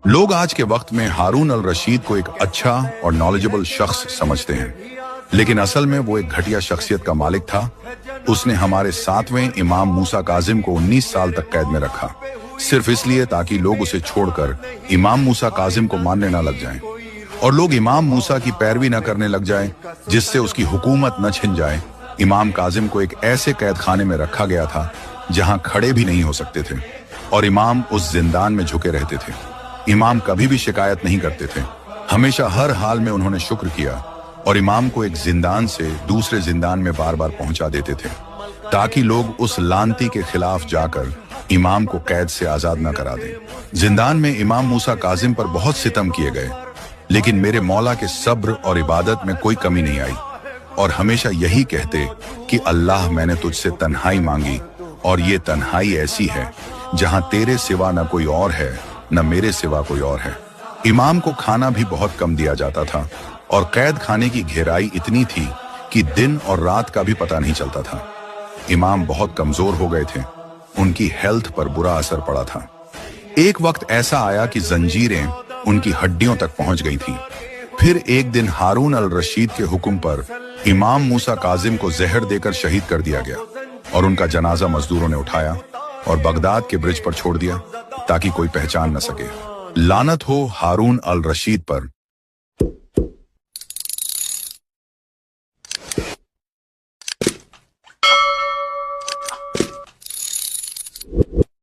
लोग आज के वक्त में हारून अल रशीद को एक अच्छा और नॉलेजेबल शख्स समझते हैं, लेकिन असल में वो एक घटिया शख्सियत का मालिक था। उसने हमारे 7वें इमाम मूसा काजिम को 19 साल तक कैद में रखा, सिर्फ इसलिए ताकि लोग उसे छोड़कर इमाम मूसा काजिम को मानने न लग जाएं और लोग इमाम मूसा की पैरवी न करने लग जाएं, जिससे उसकी हुकूमत न छिन जाए। इमाम काजिम को एक ऐसे कैद खाने में रखा गया था जहां खड़े भी नहीं हो सकते थे और इमाम उस जिंदान में झुके रहते थे। इमाम कभी भी शिकायत नहीं करते थे, हमेशा हर हाल में उन्होंने शुक्र किया और इमाम को एक जिंदान से दूसरे जिंदान में बार बार पहुंचा देते थे ताकि लोग उस लानती के खिलाफ जाकर इमाम को कैद से आजाद न करा दें। जिंदान में इमाम मूसा काजिम पर बहुत सितम किए गए, लेकिन मेरे मौला के सब्र और इबादत में कोई कमी नहीं आई और हमेशा यही कहते कि अल्लाह, मैंने तुझसे तन्हाई मांगी और ये तन्हाई ऐसी है जहां तेरे सिवा न कोई और है न मेरे सिवा कोई और है। इमाम को खाना भी बहुत कम दिया जाता था और कैद खाने की गहराई इतनी थी कि दिन और रात का भी पता नहीं चलता था। इमाम बहुत कमजोर हो गए थे, उनकी हेल्थ पर बुरा असर पड़ा था। एक वक्त ऐसा आया कि जंजीरें उनकी हड्डियों तक पहुंच गई थीं। फिर एक दिन हारून अल रशीद के हुक्म पर इमाम मूसा काजिम को जहर देकर शहीद कर दिया गया और उनका जनाजा मजदूरों ने उठाया और बगदाद के ब्रिज पर छोड़ दिया ताकि कोई पहचान न सके। लानत हो हारून अल रशीद पर